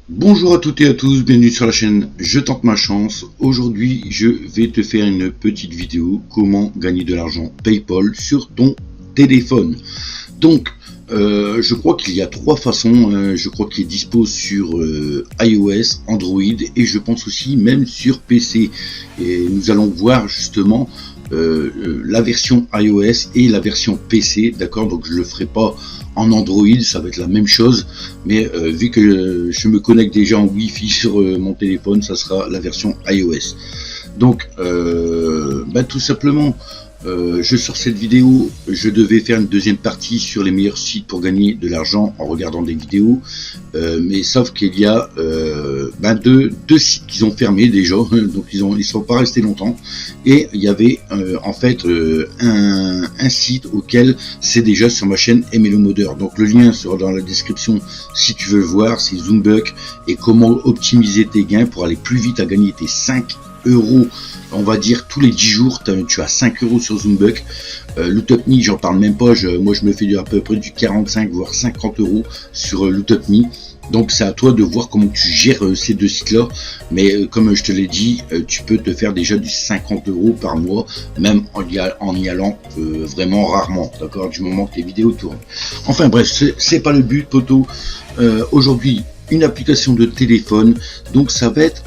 Bonjour à toutes et à tous, bienvenue sur la chaîne Je tente ma chance. Aujourd'hui je vais te faire une petite vidéo comment gagner de l'argent PayPal sur ton téléphone. Donc je crois qu'il y a trois façons, je crois qu'il est dispo sur iOS, Android et je pense aussi même sur PC. Et nous allons voir justement la version iOS et la version PC, d'accord? Donc je le ferai pas en Android, ça va être la même chose, mais vu que je me connecte déjà en Wi-Fi sur mon téléphone, ça sera la version iOS. Donc tout simplement, je sors cette vidéo, je devais faire une deuxième partie sur les meilleurs sites pour gagner de l'argent en regardant des vidéos, mais sauf qu'il y a deux sites qui ont fermé déjà, donc ils sont pas restés longtemps, et il y avait en fait un site auquel c'est déjà sur ma chaîne MLO Modder, donc le lien sera dans la description si tu veux le voir. C'est Zoombuck et comment optimiser tes gains pour aller plus vite à gagner tes 5 euros, on va dire tous les 10 jours, tu as 5 euros sur Zoombuck. Lootupme, j'en parle même pas, moi je me fais à peu près du 45 voire 50 euros sur Lootupme. Donc c'est à toi de voir comment tu gères ces deux sites là, mais comme je te l'ai dit, tu peux te faire déjà du 50 euros par mois, même en y allant vraiment rarement, d'accord, du moment que tes vidéos tournent. Enfin bref, c'est pas le but, poteau. Aujourd'hui une application de téléphone, donc ça va être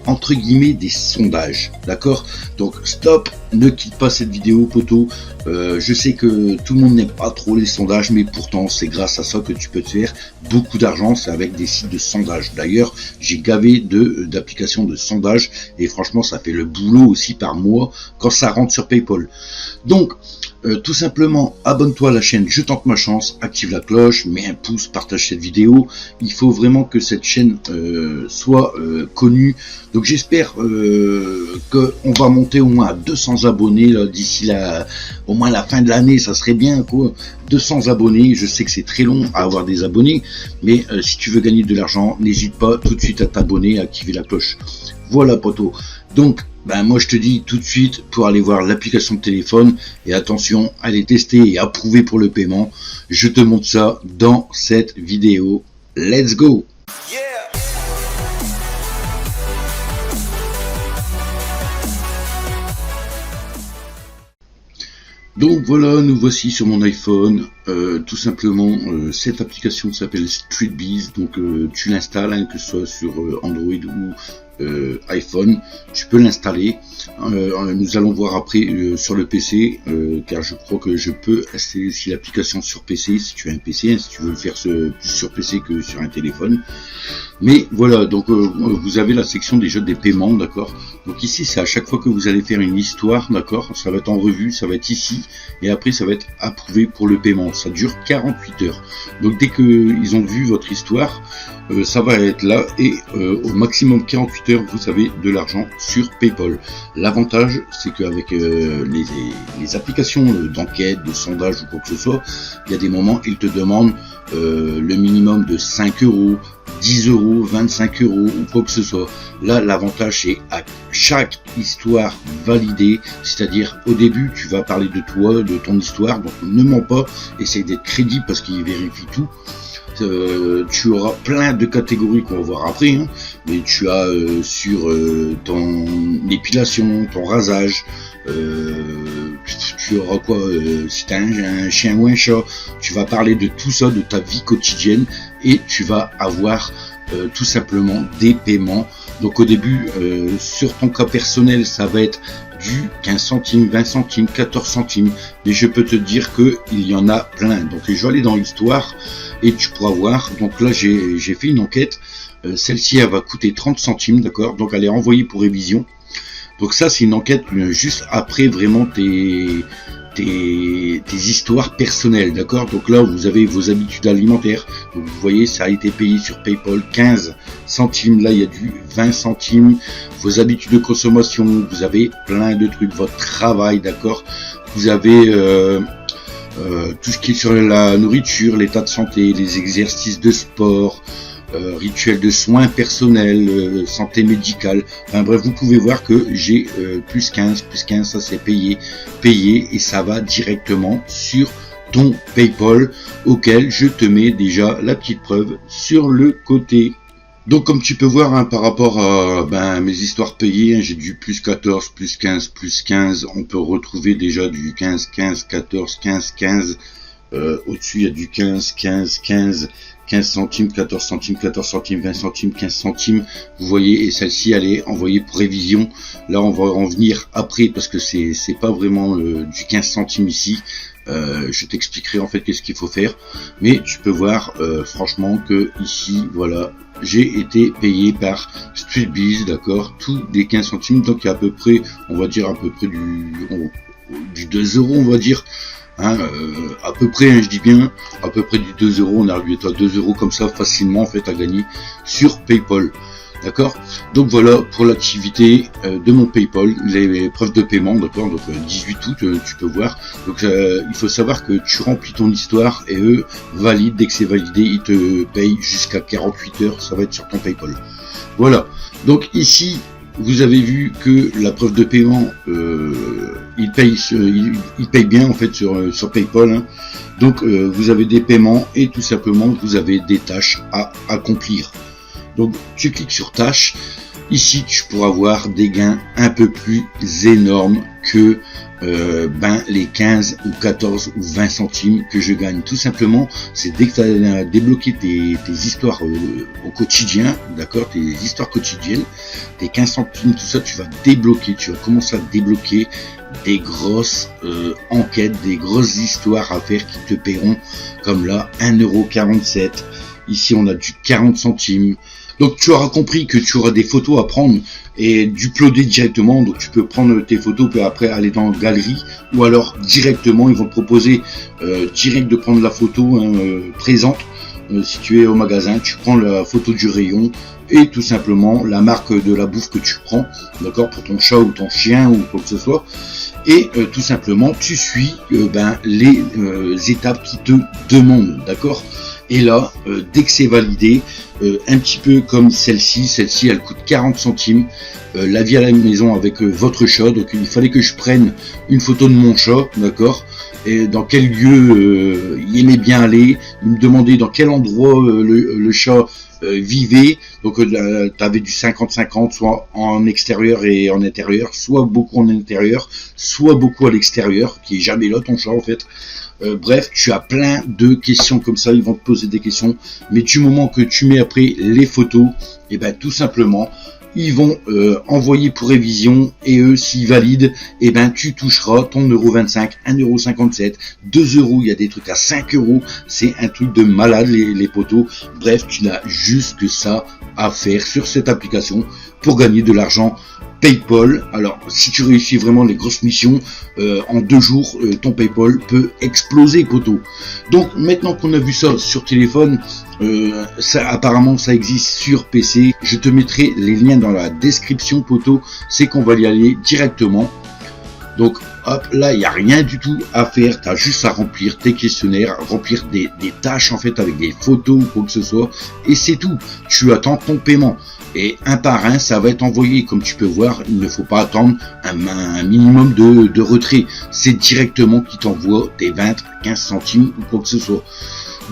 entre guillemets des sondages, d'accord. Donc stop, ne quitte pas cette vidéo, poteau. Je sais que tout le monde n'aime pas trop les sondages, mais pourtant c'est grâce à ça que tu peux te faire beaucoup d'argent, c'est avec des sites de sondage. D'ailleurs j'ai gavé d'applications de sondage et franchement ça fait le boulot aussi par mois quand ça rentre sur PayPal. Donc tout simplement, abonne-toi à la chaîne Je tente ma chance, active la cloche, mets un pouce, partage cette vidéo. Il faut vraiment que cette chaîne soit connue. Donc j'espère qu'on va monter au moins à 200 abonnés d'ici au moins la fin de l'année, ça serait bien quoi. 200 abonnés, je sais que c'est très long à avoir des abonnés, mais si tu veux gagner de l'argent, n'hésite pas tout de suite à t'abonner, à activer la cloche. Voilà poteau. Donc moi je te dis tout de suite pour aller voir l'application de téléphone, et attention, elle est testée et approuvée pour le paiement. Je te montre ça dans cette vidéo. Let's go. Donc voilà, nous voici sur mon iPhone. Tout simplement, cette application s'appelle StreetBees. Donc tu l'installes, que ce soit sur Android ou iPhone, tu peux l'installer. Nous allons voir après sur le PC, car je crois que je peux installer aussi l'application sur PC si tu as un PC, si tu veux le faire plus sur PC que sur un téléphone. Mais voilà, donc vous avez la section déjà des paiements, d'accord. Donc ici c'est à chaque fois que vous allez faire une histoire, d'accord, ça va être en revue, ça va être ici, et après ça va être approuvé pour le paiement. Ça dure 48 heures. Donc dès qu'ils ont vu votre histoire, ça va être là, et au maximum 48 heures vous avez de l'argent sur PayPal. L'avantage c'est qu'avec les applications d'enquête, de sondage ou quoi que ce soit, il y a des moments ils te demandent le minimum de 5 euros, 10 euros, 25 euros ou quoi que ce soit. Là l'avantage c'est à chaque histoire validée, c'est-à-dire au début tu vas parler de toi, de ton histoire, donc ne mens pas, essaye d'être crédible parce qu'il vérifie tout. Tu auras plein de catégories qu'on va voir après, hein, mais tu as sur ton épilation, ton rasage, tu auras quoi, si tu as un chien ou un chat, tu vas parler de tout ça, de ta vie quotidienne, et tu vas avoir tout simplement des paiements. Donc au début, sur ton cas personnel, ça va être du 15 centimes, 20 centimes, 14 centimes, mais je peux te dire que il y en a plein. Donc je vais aller dans l'histoire et tu pourras voir. Donc là j'ai fait une enquête, celle-ci elle va coûter 30 centimes, d'accord, donc elle est envoyée pour révision. Donc ça c'est une enquête juste après vraiment tes histoires personnelles, d'accord. Donc là vous avez vos habitudes alimentaires, donc vous voyez ça a été payé sur PayPal 15 centimes, là il y a du 20 centimes, vos habitudes de consommation, vous avez plein de trucs, votre travail, d'accord, vous avez tout ce qui est sur la nourriture, l'état de santé, les exercices de sport, rituels de soins personnels, santé médicale, enfin bref, vous pouvez voir que j'ai plus 15, ça c'est payé, et ça va directement sur ton PayPal auquel je te mets déjà la petite preuve sur le côté. Donc comme tu peux voir, hein, par rapport à mes histoires payées, hein, j'ai du plus 14, plus 15, plus 15. On peut retrouver déjà du 15, 15, 14, 15, 15. Au-dessus, il y a du 15, 15, 15, 15 centimes, 14 centimes, 14 centimes, 20 centimes, 15 centimes. Vous voyez, et celle-ci, elle est envoyée pour révision. Là, on va en venir après parce que c'est pas vraiment du 15 centimes ici. Je t'expliquerai en fait qu'est-ce qu'il faut faire. Mais tu peux voir franchement que ici, voilà, j'ai été payé par StreetBiz, d'accord, tous les 15 centimes. Donc il y a à peu près, on va dire à peu près du 2 euros, on va dire. Hein, à peu près, hein, je dis bien, à peu près du 2 euros, on arrive à 2 euros comme ça facilement en fait à gagner sur PayPal. D'accord. Donc voilà pour l'activité de mon PayPal, les preuves de paiement, d'accord. Donc 18 août, tu peux voir. Donc il faut savoir que tu remplis ton histoire et eux valident. Dès que c'est validé, ils te payent jusqu'à 48 heures. Ça va être sur ton PayPal. Voilà. Donc ici, vous avez vu que la preuve de paiement, il paye bien en fait sur PayPal. Hein. Donc vous avez des paiements et tout simplement vous avez des tâches à accomplir. Donc tu cliques sur tâches. Ici tu pourras voir des gains un peu plus énormes que les 15 ou 14 ou 20 centimes que je gagne. Tout simplement, c'est dès que tu as débloqué tes histoires au quotidien, d'accord, tes histoires quotidiennes, tes 15 centimes, tout ça, tu vas commencer à débloquer des grosses enquêtes, des grosses histoires à faire qui te paieront, comme là, 1,47 €. Ici, on a du 40 centimes. Donc tu auras compris que tu auras des photos à prendre et d'uploader directement. Donc tu peux prendre tes photos puis après aller dans la galerie, ou alors directement ils vont te proposer direct de prendre la photo présente. Si tu es au magasin, tu prends la photo du rayon et tout simplement la marque de la bouffe que tu prends, d'accord, pour ton chat ou ton chien ou quoi que ce soit. Et tout simplement tu suis les étapes qui te demandent, d'accord. Et là, dès que c'est validé, un petit peu comme celle-ci elle coûte 40 centimes, la vie à la maison avec votre chat. Donc il fallait que je prenne une photo de mon chat, d'accord, et dans quel lieu il aimait bien aller. Il me demandait dans quel endroit le chat vivait. Donc tu avais du 50-50, soit en extérieur et en intérieur, soit beaucoup en intérieur, soit beaucoup à l'extérieur, qui est jamais là ton chat en fait. Bref, tu as plein de questions comme ça, ils vont te poser des questions, mais du moment que tu mets après les photos, et tout simplement, ils vont envoyer pour révision, et eux, s'ils valident, tu toucheras ton 1,25 €, 1,57 €, 2 €, il y a des trucs à 5 €, c'est un truc de malade les potos. Bref, tu n'as juste que ça à faire sur cette application pour gagner de l'argent. PayPal, alors si tu réussis vraiment les grosses missions, en 2 jours, ton PayPal peut exploser, poteau. Donc maintenant qu'on a vu ça sur téléphone, apparemment ça existe sur PC. Je te mettrai les liens dans la description, poteau. C'est qu'on va y aller directement. Donc hop, là il n'y a rien du tout à faire, tu as juste à remplir tes questionnaires, remplir des tâches en fait avec des photos ou quoi que ce soit, et c'est tout. Tu attends ton paiement. Et un par un, ça va être envoyé. Comme tu peux voir, il ne faut pas attendre un minimum de retrait. C'est directement qui t'envoie tes 20, 15 centimes ou quoi que ce soit.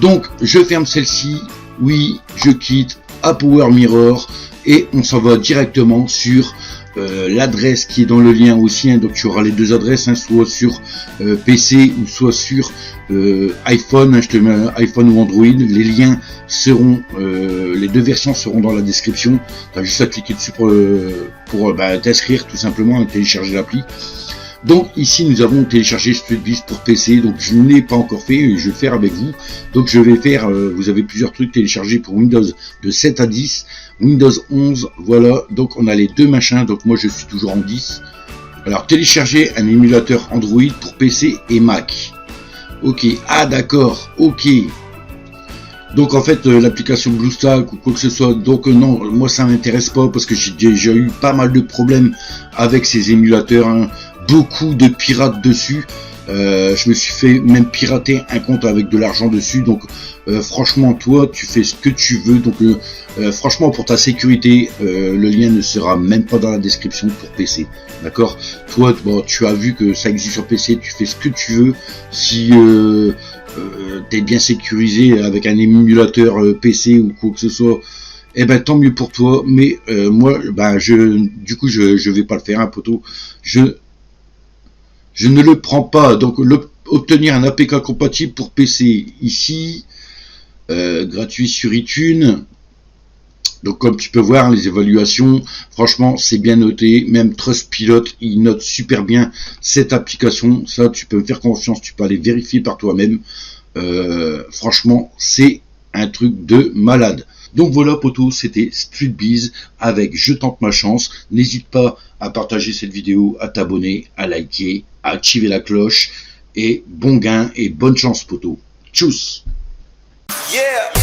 Donc, je ferme celle-ci. Oui, je quitte à Power Mirror et on s'en va directement sur l'adresse qui est dans le lien aussi. Hein. Donc, tu auras les deux adresses, hein, soit sur PC ou soit sur iPhone. Hein, je te mets iPhone ou Android. Les liens seront, les deux versions seront dans la description. Tu as juste à cliquer dessus pour t'inscrire tout simplement et télécharger l'appli. Donc ici nous avons téléchargé StreetBiz pour PC, donc je ne l'ai pas encore fait et je vais le faire avec vous. Donc je vais faire, vous avez plusieurs trucs téléchargés pour Windows de 7 à 10, Windows 11, voilà, donc on a les deux machins, donc moi je suis toujours en 10. Alors télécharger un émulateur Android pour PC et Mac. Ok, ah d'accord, ok. Donc en fait l'application BlueStack ou quoi que ce soit, donc non, moi ça m'intéresse pas parce que j'ai déjà eu pas mal de problèmes avec ces émulateurs, hein. Beaucoup de pirates dessus, je me suis fait même pirater un compte avec de l'argent dessus, donc franchement toi tu fais ce que tu veux, donc franchement pour ta sécurité le lien ne sera même pas dans la description pour PC, d'accord. Toi bon, tu as vu que ça existe sur PC, tu fais ce que tu veux, si t'es bien sécurisé avec un émulateur PC ou quoi que ce soit, eh ben tant mieux pour toi, mais moi, ben du coup, je vais pas le faire, hein, poteau. Je ne le prends pas. Donc, obtenir un APK compatible pour PC ici, gratuit sur iTunes. Donc, comme tu peux voir, les évaluations, franchement, c'est bien noté. Même Trustpilot, il note super bien cette application. Ça, tu peux me faire confiance, tu peux aller vérifier par toi-même. Franchement, c'est un truc de malade. Donc voilà, poteau, c'était StreetBiz avec Je tente ma chance. N'hésite pas à partager cette vidéo, à t'abonner, à liker, à activer la cloche. Et bon gain et bonne chance, poteau. Tchuss! Yeah!